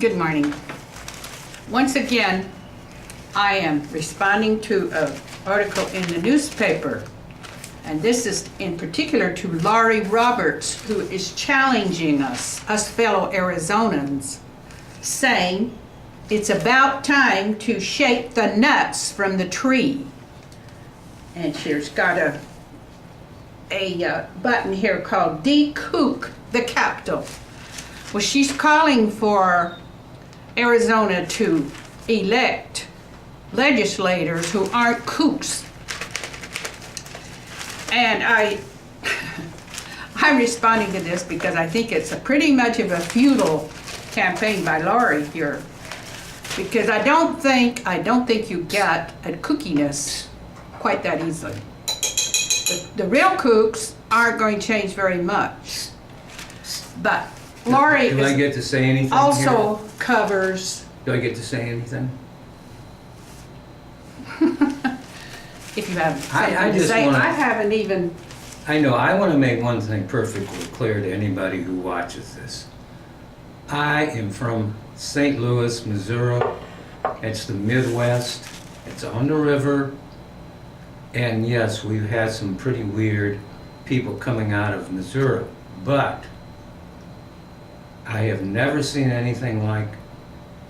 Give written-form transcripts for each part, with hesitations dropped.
Good morning. Once again, I am responding to an article in the newspaper, and this is in particular to Laurie Roberts, who is challenging us fellow Arizonans, saying it's about time to shake the nuts from the tree. And she's got a button here called "Kook the Capital." Well, she's calling for Arizona to elect legislators who aren't kooks. And I'm responding to this because I think it's a pretty much of a futile campaign by Laurie here. Because I don't think you get at kookiness quite that easily. The real kooks aren't going to change very much. But Laurie Do I get to say anything also here? covers. Do I get to say anything? If you have something I to just say, wanna- I haven't even. I know, I want to make one thing perfectly clear to anybody who watches this. I am from St. Louis, Missouri. It's the Midwest. It's on the river. And yes, we've had some pretty weird people coming out of Missouri. But I have never seen anything like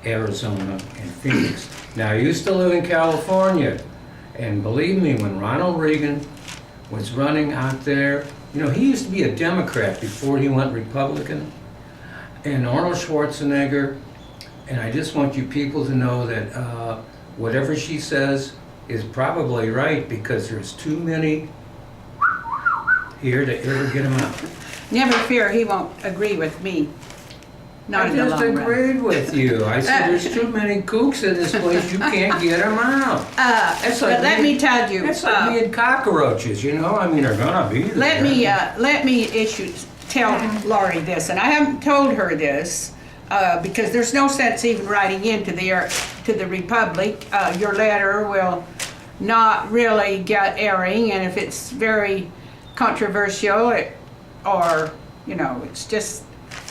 Arizona and Phoenix. Now, I used to live in California. And believe me, when Ronald Reagan was running out there, you know, he used to be a Democrat before he went Republican. And Arnold Schwarzenegger, and I just want you people to know that whatever she says is probably right, because there's too many here to ever get them out. Never fear, he won't agree with me. Not I in the just long run. agreed with you. I said there's too many kooks in this place, you can't get them out. That's like But let me tell you. That's like me and cockroaches, you know? I mean, they're gonna be there. Let me tell Laurie this, and I haven't told her this because there's no sense even writing into the Republic. Your letter will not really get airing, and if it's very controversial,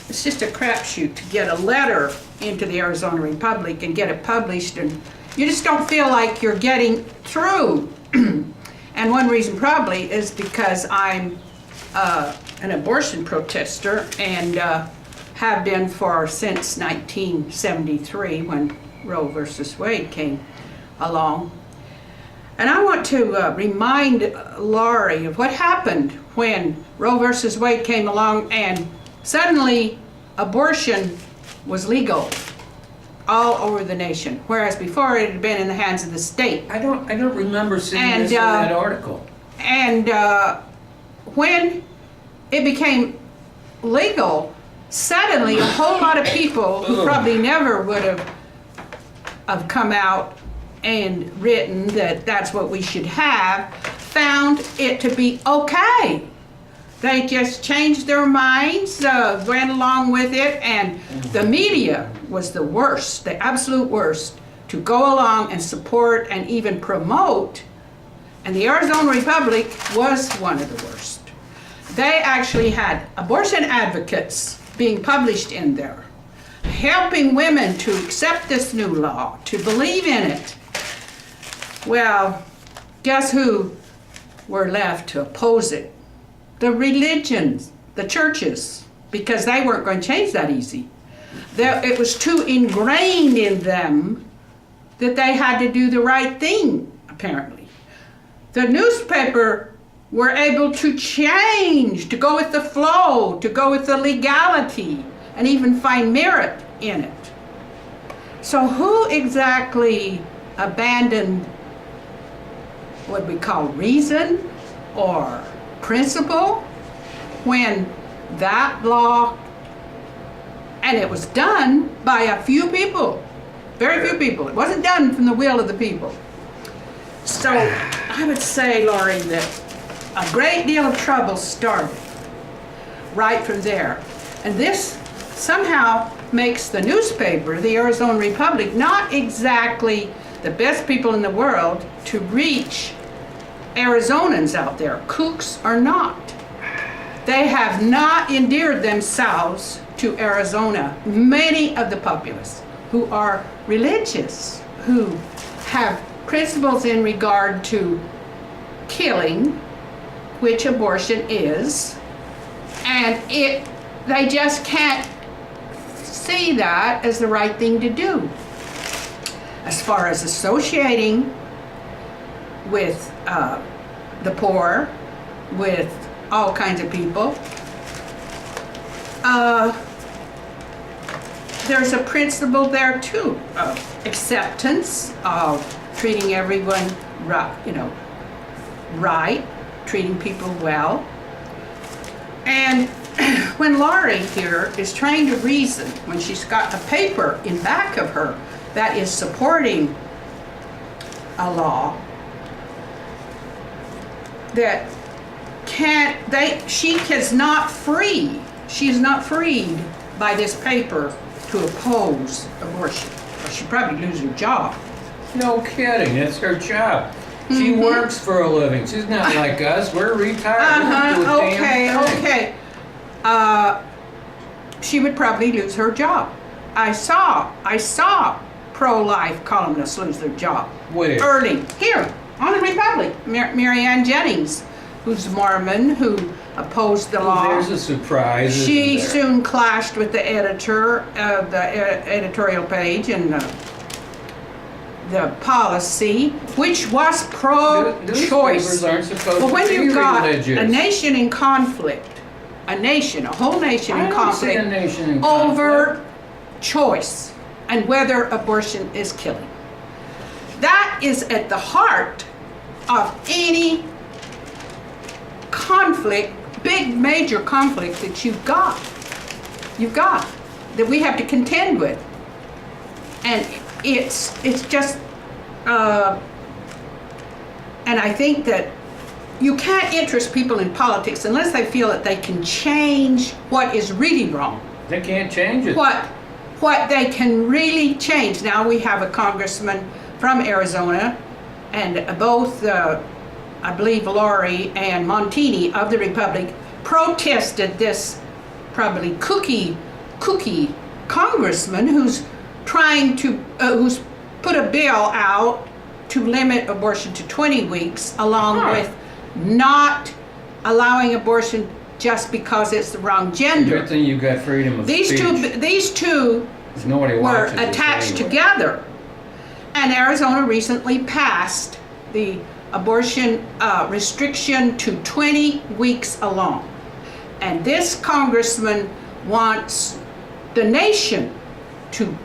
it's just a crapshoot to get a letter into the Arizona Republic and get it published, and you just don't feel like you're getting through. And one reason probably is because I'm an abortion protester and have been since 1973 when Roe versus Wade came along. And I want to remind Laurie of what happened when Roe versus Wade came along and suddenly abortion was legal all over the nation, whereas before it had been in the hands of the state. I don't remember seeing this in that article. And when it became legal, suddenly a whole lot of people who probably never would have come out and written that that's what we should have, found it to be okay. They just changed their minds, went along with it, and the media was the worst, the absolute worst, to go along and support and even promote, and the Arizona Republic was one of the worst. They actually had abortion advocates being published in there, helping women to accept this new law, to believe in it. Well, guess who were left to oppose it? The religions, the churches, because they weren't going to change that easy. It was too ingrained in them that they had to do the right thing, apparently. The newspaper were able to change, to go with the flow, to go with the legality, and even find merit in it. So who exactly abandoned what we call reason or principle when that law, and it was done by a few people, very few people. It wasn't done from the will of the people. So I would say, Laurie, that a great deal of trouble started right from there. And this somehow makes the newspaper, the Arizona Republic, not exactly the best people in the world to reach Arizonans out there. Kooks are not. They have not endeared themselves to Arizona, many of the populace who are religious, who have principles in regard to killing, which abortion is, and they just can't see that as the right thing to do. As far as associating with the poor, with all kinds of people, there's a principle there too of acceptance, of treating everyone right, treating people well. And when Laurie here is trying to reason, when she's got a paper in back of her that is supporting a law that she is not free. She is not freed by this paper to oppose abortion. Or she'd probably lose her job. No kidding, it's her job. She works for a living. She's not like us. We're retired. We don't do a damn thing. Okay. She would probably lose her job. I saw pro-life columnists lose their job. Where? Early. Here, on the Republic. Mary Ann Jennings, who's Mormon, who opposed the law. There's a surprise. She soon clashed with the editor of the editorial page and the policy, which was pro-choice. Aren't supposed But when to be you've got religious. a nation in conflict, a whole nation in conflict over choice and whether abortion is killing. That is at the heart of any conflict, big major conflict that you've got, that we have to contend with. And it's just, and I think that you can't interest people in politics unless they feel that they can change what is really wrong. They can't change it. What they can really change. Now we have a congressman from Arizona, and both, I believe, Laurie and Montini of the Republic protested this probably kooky congressman who's trying to, who's put a bill out to limit abortion to 20 weeks, along with not allowing abortion just because it's the wrong gender. Good thing you got freedom of speech. These two were attached together. And Arizona recently passed the abortion restriction to 20 weeks alone. And this congressman wants the nation to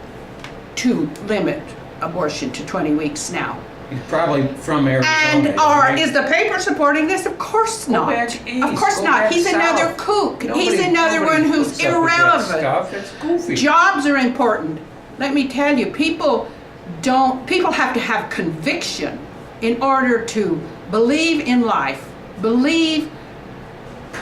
limit abortion to 20 weeks now. He's probably from Arizona. And is the paper supporting this? Of course not. Of course not. He's another kook. He's another one who's irrelevant. It's goofy. Jobs are important. Let me tell you, people have to have conviction in order to believe in life. Believe,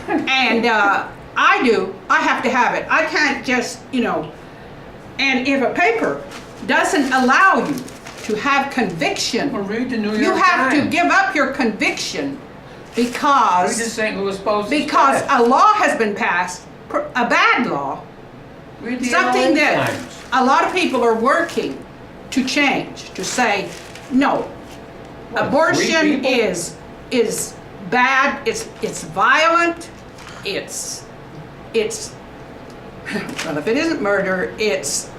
and I do. I have to have it. I can't just, and if a paper doesn't allow you to have conviction, Well, read the New York you have Times. to give up your conviction because Read the St. Louis Post. because a law has been passed, a bad law, Read the something LA that Times. a lot of people are working to change, to say, no, abortion people? is bad, it's violent, it's well, if it isn't murder, it's.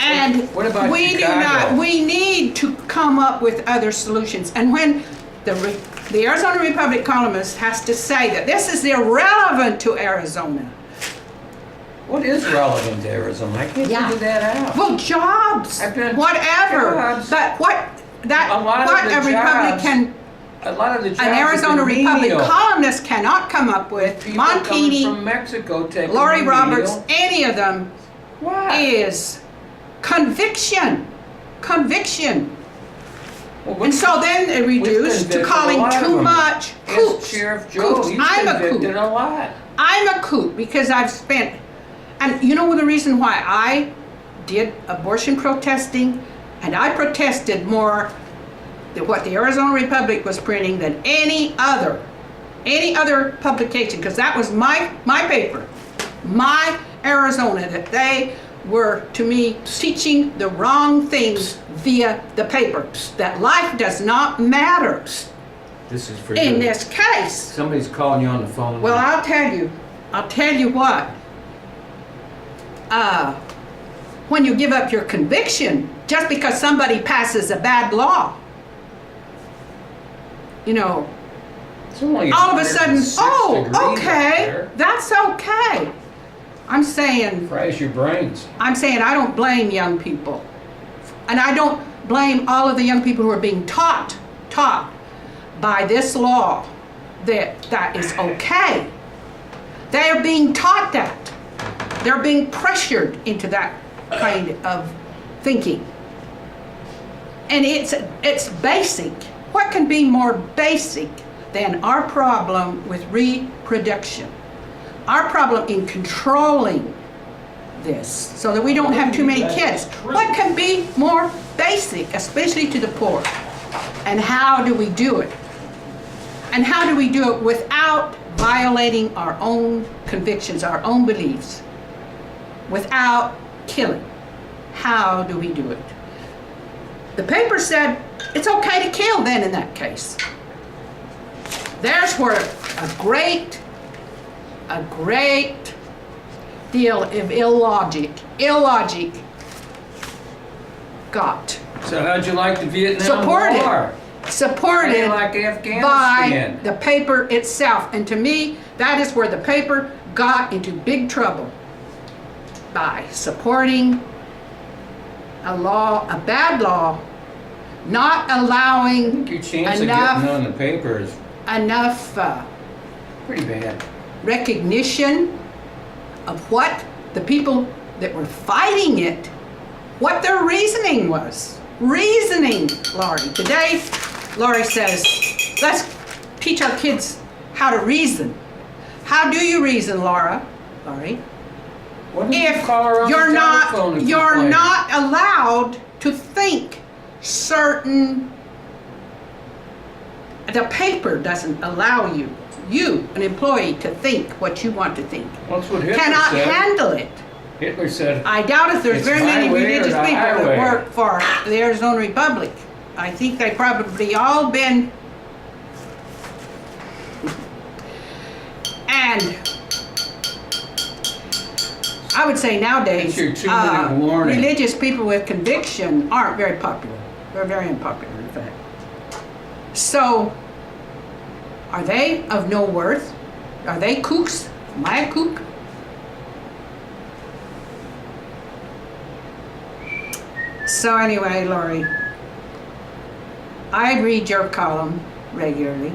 And What about we Chicago? we need to come up with other solutions. And when the Arizona Republic columnist has to say that this is irrelevant to Arizona. What is relevant to Arizona? I can't figure that out. Well, jobs, whatever. Jobs. But A lot of the Republican, A lot of the jobs an Arizona have been Republic menial. columnist cannot come up with, People coming Montini, from Mexico taking Laurie menial. Roberts, any of them, What? is conviction. Well, And so then it reduced to convicted calling a lot of too them. much Ask kooks. Sheriff Joe, Kooks. he's I'm a convicted kook. a lot. I'm a kook because I've spent, and you know the reason why I did abortion protesting, and I protested more than what the Arizona Republic was printing than any other publication, because that was my paper, my Arizona, that they were, to me, teaching the wrong things via the papers, that life does not matter This is for in you. this case. Somebody's calling you on the phone. Well, I'll tell you what. When you give up your conviction, just because somebody passes a bad law, you know, It's only all of a sudden, 106 oh, degrees up okay, there. that's okay. I'm saying Fries your brains. I don't blame young people. And I don't blame all of the young people who are being taught by this law that is okay. They are being taught that. They're being pressured into that kind of thinking. And it's basic. What can be more basic than our problem with reproduction? Our problem in controlling this so that we don't have too many kids. What can be more basic, especially to the poor? And how do we do it? And how do we do it without violating our own convictions, our own beliefs, without killing? How do we do it? The paper said it's okay to kill then in that case. There's where a great deal of illogic got. So how'd you like the Vietnam War? Supported How do you like Afghanistan? by the paper itself. And to me, that is where the paper got into big trouble, by supporting a bad law, not allowing Your chance enough of getting on the paper is pretty bad. recognition of what the people that were fighting it, what their reasoning was. Reasoning, Laurie. Today, Laurie says, let's teach our kids how to reason. How do you reason, Laurie? What did you If call her on you're the telephone if you you're played? not allowed to think certain. The paper doesn't allow you, an employee, to think what you want to think. That's what Hitler Cannot said. handle it. Hitler said, I doubt if there's It's very my many way or religious the people that highway. work for the Arizona Republic. I think they probably all been. And I would say nowadays, It's your 2-minute warning. religious people with conviction aren't very popular. They're very unpopular, in fact. So, are they of no worth? Are they kooks? Am I a kook? So anyway, Laurie, I read your column regularly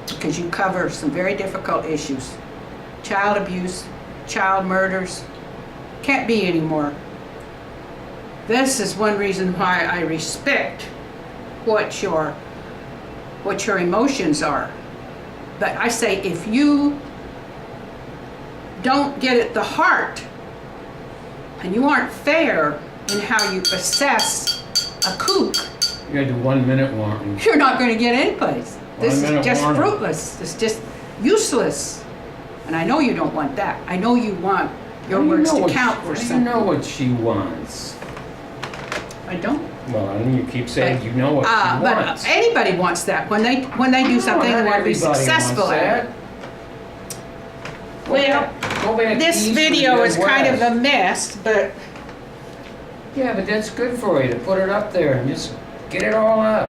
because you cover some very difficult issues. Child abuse, child murders, can't be anymore. This is one reason why I respect what your emotions are. But I say, if you don't get at the heart and you aren't fair in how you assess a kook, you gotta do 1-minute warning. you're not going to get any place. This is 1-minute just warning. fruitless. It's just useless. And I know you don't want that. I know you want your words to count for You something. know what she wants. I don't. Well, I mean, you keep saying you know what she But wants. anybody wants that when they do something they Not want to be everybody successful wants at. that. Well, Go back this east or video is kind of Midwest. a mess, but Yeah, but that's good for you to put it up there and just get it all out.